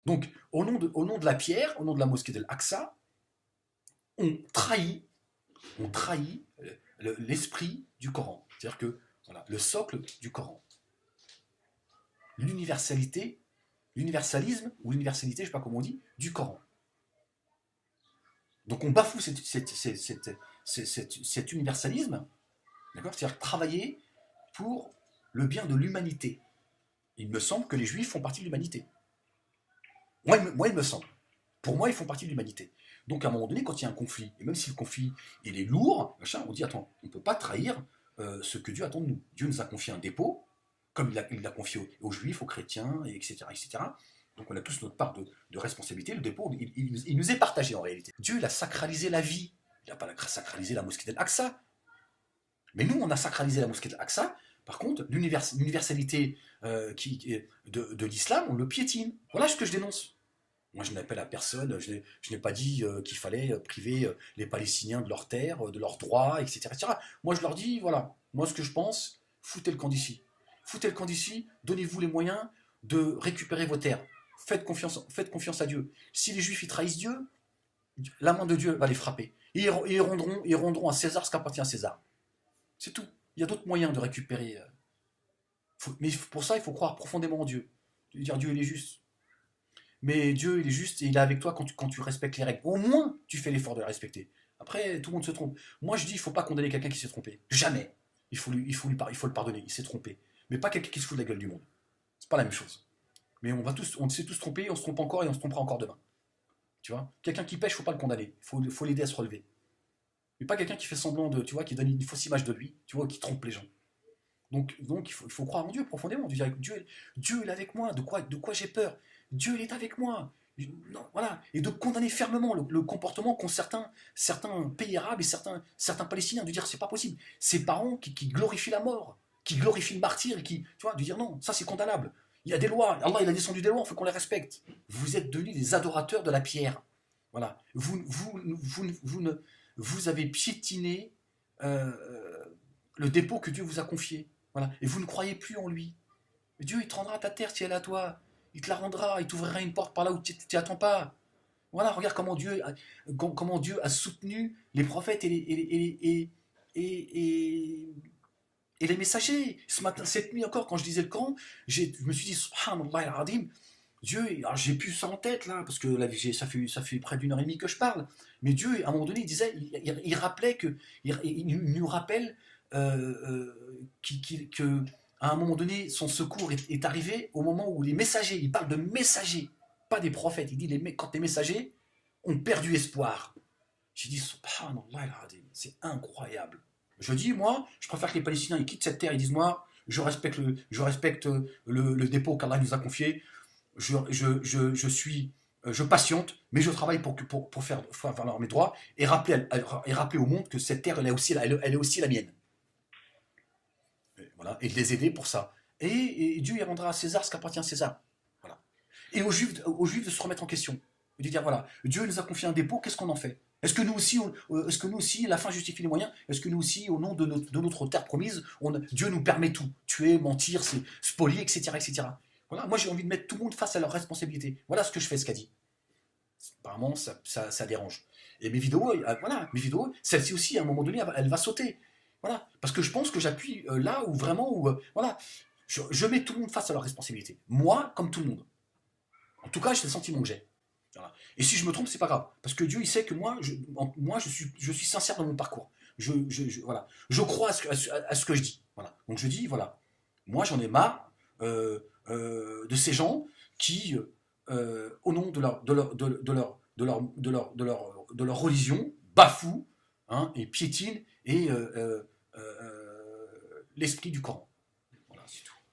Donc, au nom de la pierre, au nom de la mosquée d'Al-Aqsa, on trahit l'esprit du Coran. C'est-à-dire que voilà, le socle du Coran. L'universalité, l'universalisme, ou l'universalité, je ne sais pas comment on dit, du Coran. Donc on bafoue cet universalisme, d'accord? C'est-à-dire travailler pour le bien de l'humanité. Il me semble que les juifs font partie de l'humanité. Moi, il me semble. Pour moi, ils font partie de l'humanité. Donc à un moment donné, quand il y a un conflit, et même si le conflit il est lourd, machin, on dit attends, on ne peut pas trahir ce que Dieu attend de nous. Dieu nous a confié un dépôt, comme il l'a confié aux juifs, aux chrétiens, etc., etc. Donc on a tous notre part de responsabilité. Le dépôt, il nous est partagé en réalité. Dieu, il a sacralisé la vie. Il n'a pas sacralisé la mosquée d'Al-Aqsa. Mais nous, on a sacralisé la mosquée d'Al-Aqsa. Par contre, l'universalité de l'islam, on le piétine. Voilà ce que je dénonce. Moi, je n'appelle à personne, je n'ai pas dit qu'il fallait priver les Palestiniens de leurs terres, de leurs droits, etc., etc. Moi, je leur dis, voilà, moi, ce que je pense, foutez le camp d'ici. Foutez le camp d'ici, donnez-vous les moyens de récupérer vos terres. Faites confiance à Dieu. Si les Juifs y trahissent Dieu, la main de Dieu va les frapper. Et ils rendront à César ce qu'appartient à César. C'est tout. Il y a d'autres moyens de récupérer. Mais pour ça, il faut croire profondément en Dieu. Dire Dieu, il est juste. Mais Dieu, il est juste et il est avec toi quand tu respectes les règles. Au moins, tu fais l'effort de les respecter. Après, tout le monde se trompe. Moi, je dis, il ne faut pas condamner quelqu'un qui s'est trompé. Jamais. Il faut le pardonner. Il s'est trompé. Mais pas quelqu'un qui se fout de la gueule du monde. C'est pas la même chose. Mais on s'est tous trompés, on se trompe encore et on se trompera encore demain. Tu vois? Quelqu'un qui pêche, il ne faut pas le condamner. Faut l'aider à se relever. Mais pas quelqu'un qui fait semblant de, tu vois, qui donne une fausse image de lui, tu vois, qui trompe les gens. Donc il faut croire en Dieu profondément. Dieu il est avec moi. De quoi j'ai peur? Dieu, il est avec moi. Non, voilà. Et de condamner fermement le comportement qu'ont certains pays arabes et certains Palestiniens, de dire c'est pas possible. Ces parents qui glorifient la mort, qui glorifient le martyr, et qui, tu vois, de dire non, ça c'est condamnable. Il y a des lois. Allah, il a descendu des lois, il faut qu'on les respecte. Vous êtes devenus des adorateurs de la pierre. Voilà. Vous avez piétiné le dépôt que Dieu vous a confié. Voilà. Et vous ne croyez plus en lui. Dieu, il te rendra ta terre si elle est à toi. Il te la rendra, il t'ouvrira une porte par là où tu t'y attends pas. Voilà, regarde comment Dieu a soutenu les prophètes et les messagers. Ce matin, cette nuit encore, quand je lisais le Coran, je me suis dit, Subhanallah al-Adim, Dieu, alors j'ai plus ça en tête là, parce que là, ça fait près d'une heure et demie que je parle. Mais Dieu, à un moment donné, il disait, il rappelait il nous rappelle que à un moment donné, son secours est arrivé au moment où les messagers, il parle de messagers, pas des prophètes. Il dit quand les messagers ont perdu espoir. J'ai dit, subhanallah, c'est incroyable. Je dis, moi, je préfère que les Palestiniens ils quittent cette terre, ils disent, moi, je respecte le dépôt qu'Allah nous a confié, je patiente, mais je travaille pour faire valoir mes droits et rappeler au monde que cette terre, elle est aussi la mienne. Et, voilà, et de les aider pour ça. Et Dieu il rendra à César ce qu'appartient à César. Voilà. Et aux Juifs de se remettre en question. Et de dire voilà, Dieu nous a confié un dépôt, qu'est-ce qu'on en fait? Est-ce que nous aussi, la fin justifie les moyens? Est-ce que nous aussi, au nom de notre terre promise, Dieu nous permet tout? Tuer, mentir, spolier, etc., etc. Voilà, moi j'ai envie de mettre tout le monde face à leurs responsabilités. Voilà ce que je fais, ce qu'a dit. Apparemment, ça dérange. Et mes vidéos, celle-ci aussi, à un moment donné, elle va sauter. Voilà. Parce que je pense que j'appuie là où vraiment, voilà, je mets tout le monde face à leurs responsabilités. Moi, comme tout le monde. En tout cas, c'est le sentiment que j'ai. Voilà. Et si je me trompe, c'est pas grave. Parce que Dieu, il sait que je suis sincère dans mon parcours. Voilà. Je crois à ce que je dis. Voilà. Donc je dis, voilà. Moi, j'en ai marre de ces gens qui, au nom de leur religion, bafouent hein, et piétinent et l'esprit du Coran.